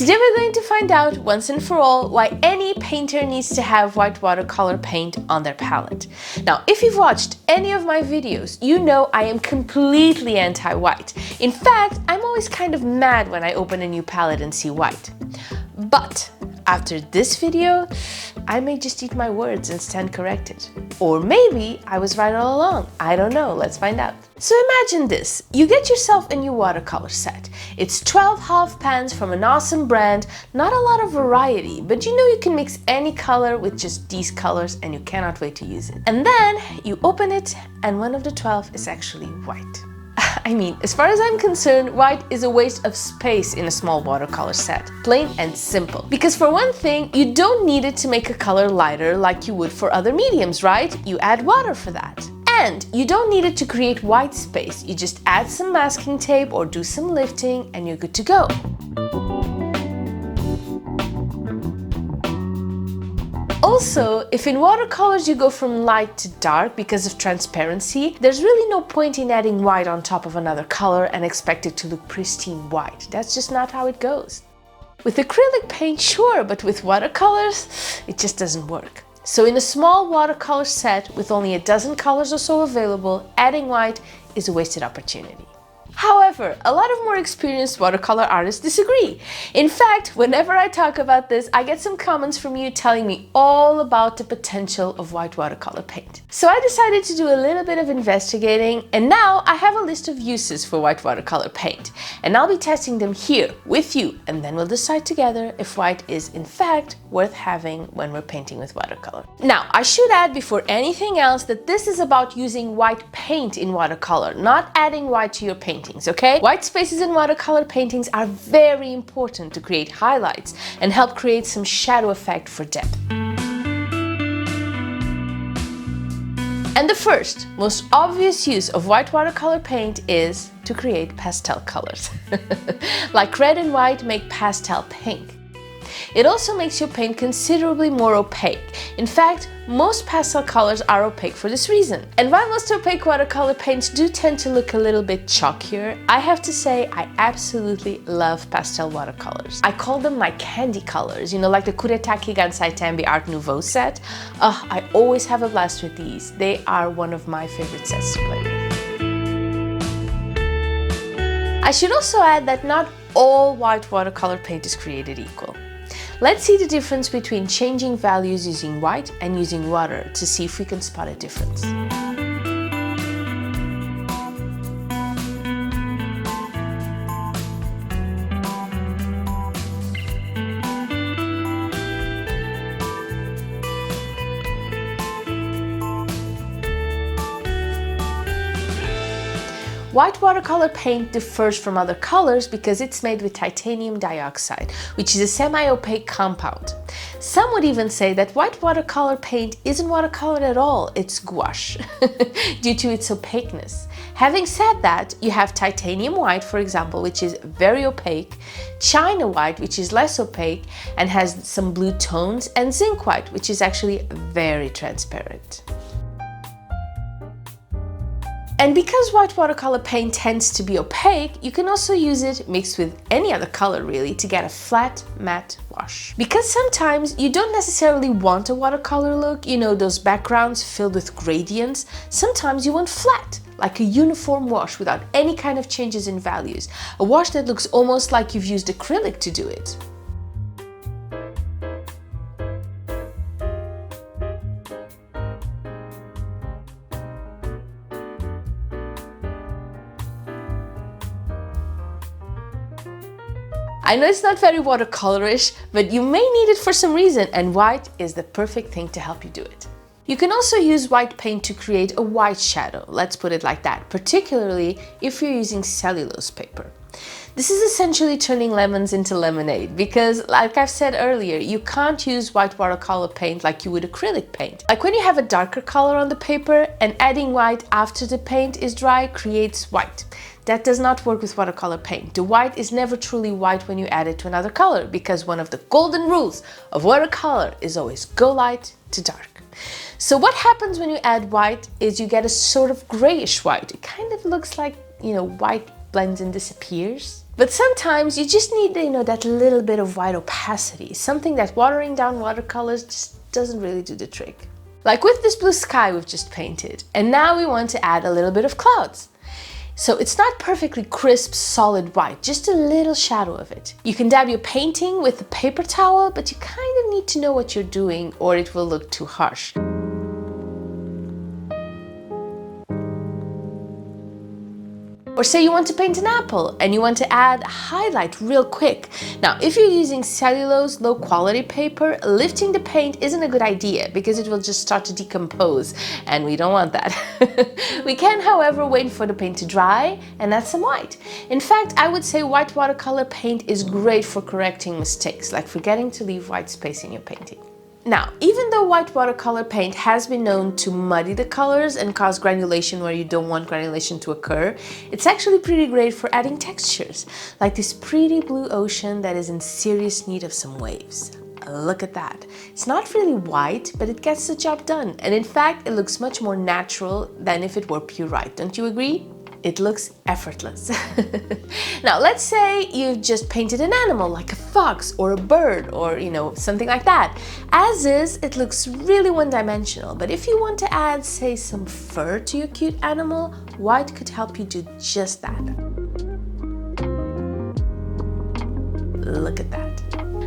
today we're going to find out once and for all why any painter needs to have white watercolor paint on their palette. Now, if you've watched any of my videos, you know I am completely anti-white. In fact, I'm always kind of mad when I open a new palette and see white. But after this video, I may just eat my words and stand corrected. Or maybe I was right all along. I don't know, let's find out. So imagine this, you get yourself a new watercolor set. It's 12 half pans from an awesome brand, not a lot of variety, but you know you can mix any color with just these colors and you cannot wait to use it. And then you open it and one of the 12 is actually white. I mean, as far as I'm concerned, white is a waste of space in a small watercolor set. Plain and simple. Because for one thing, you don't need it to make a color lighter like you would for other mediums, right? You add water for that. And you don't need it to create white space. You just add some masking tape or do some lifting and you're good to go. Also, if in watercolors you go from light to dark because of transparency, there's really no point in adding white on top of another color and expect it to look pristine white. That's just not how it goes. With acrylic paint, sure, but with watercolors, it just doesn't work. So in a small watercolor set with only a dozen colors or so available, adding white is a wasted opportunity. However, a lot of more experienced watercolor artists disagree. In fact, whenever I talk about this, I get some comments from you telling me all about the potential of white watercolor paint. So I decided to do a little bit of investigating, and now I have a list of uses for white watercolor paint. And I'll be testing them here with you, and then we'll decide together if white is in fact worth having when we're painting with watercolor. Now, I should add before anything else that this is about using white paint in watercolor, not adding white to your painting. Okay? White spaces in watercolor paintings are very important to create highlights and help create some shadow effect for depth. And the first, most obvious use of white watercolor paint is to create pastel colors. Like red and white make pastel pink. It also makes your paint considerably more opaque. In fact, most pastel colors are opaque for this reason. And while most opaque watercolor paints do tend to look a little bit chalkier, I have to say I absolutely love pastel watercolors. I call them my candy colors, you know, like the Kuretake Gansai Tambi Art Nouveau set. I always have a blast with these. They are one of my favorite sets to play with. I should also add that not all white watercolor paint is created equal. Let's see the difference between changing values using white and using water to see if we can spot a difference. White watercolor paint differs from other colors because it's made with titanium dioxide, which is a semi-opaque compound. Some would even say that white watercolor paint isn't watercolor at all, it's gouache, due to its opaqueness. Having said that, you have titanium white, for example, which is very opaque, china white, which is less opaque and has some blue tones, and zinc white, which is actually very transparent. And because white watercolor paint tends to be opaque, you can also use it mixed with any other color really to get a flat, matte wash. Because sometimes you don't necessarily want a watercolor look, you know, those backgrounds filled with gradients. Sometimes you want flat, like a uniform wash without any kind of changes in values. A wash that looks almost like you've used acrylic to do it. I know it's not very watercolorish, but you may need it for some reason, and white is the perfect thing to help you do it. You can also use white paint to create a white shadow, let's put it like that, particularly if you're using cellulose paper. This is essentially turning lemons into lemonade because, like I've said earlier, you can't use white watercolor paint like you would acrylic paint. Like when you have a darker color on the paper and adding white after the paint is dry creates white. That does not work with watercolor paint. The white is never truly white when you add it to another color because one of the golden rules of watercolor is always go light to dark. So what happens when you add white is you get a sort of grayish white. It kind of looks like, you know, white blends and disappears. But sometimes you just need, that little bit of white opacity, something that watering down watercolors just doesn't really do the trick. Like with this blue sky we've just painted, and now we want to add a little bit of clouds. So it's not perfectly crisp, solid white, just a little shadow of it. You can dab your painting with a paper towel, but you kind of need to know what you're doing or it will look too harsh. Or say you want to paint an apple and you want to add a highlight real quick. Now, if you're using cellulose, low quality paper, lifting the paint isn't a good idea because it will just start to decompose and we don't want that. We can, however, wait for the paint to dry and add some white. In fact, I would say white watercolor paint is great for correcting mistakes, like forgetting to leave white space in your painting. Now, even though white watercolor paint has been known to muddy the colors and cause granulation where you don't want granulation to occur, it's actually pretty great for adding textures, like this pretty blue ocean that is in serious need of some waves. Look at that. It's not really white, but it gets the job done. And in fact, it looks much more natural than if it were pure white. Don't you agree? It looks effortless. Now, let's say you've just painted an animal like a fox or a bird or, something like that. As is, it looks really one-dimensional, but if you want to add, say, some fur to your cute animal, white could help you do just that. Look at that.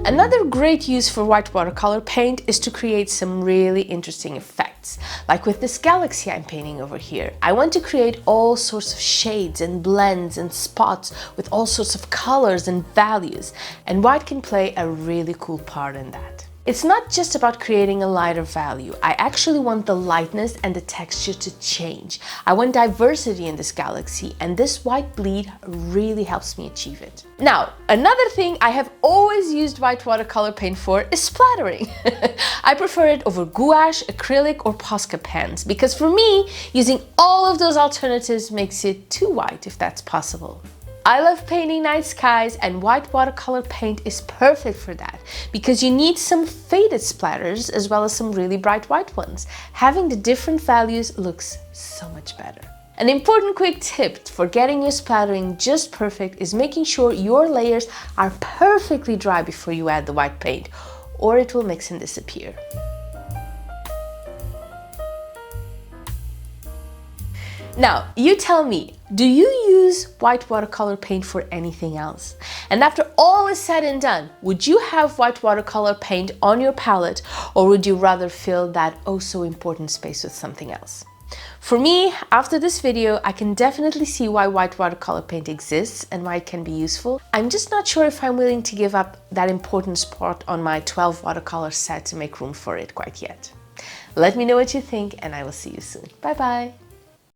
Another great use for white watercolor paint is to create some really interesting effects. Like with this galaxy I'm painting over here. I want to create all sorts of shades and blends and spots with all sorts of colors and values, and white can play a really cool part in that. It's not just about creating a lighter value. I actually want the lightness and the texture to change. I want diversity in this galaxy, and this white bleed really helps me achieve it. Now, another thing I have always used white watercolor paint for is splattering. I prefer it over gouache, acrylic, or Posca pens, because for me, using all of those alternatives makes it too white if that's possible. I love painting night skies, and white watercolor paint is perfect for that because you need some faded splatters as well as some really bright white ones. Having the different values looks so much better. An important quick tip for getting your splattering just perfect is making sure your layers are perfectly dry before you add the white paint, or it will mix and disappear. Now, you tell me, do you use white watercolor paint for anything else? And after all is said and done, would you have white watercolor paint on your palette, or would you rather fill that oh so important space with something else? For me, after this video, I can definitely see why white watercolor paint exists and why it can be useful. I'm just not sure if I'm willing to give up that important spot on my 12 watercolor set to make room for it quite yet. Let me know what you think, and I will see you soon. Bye bye!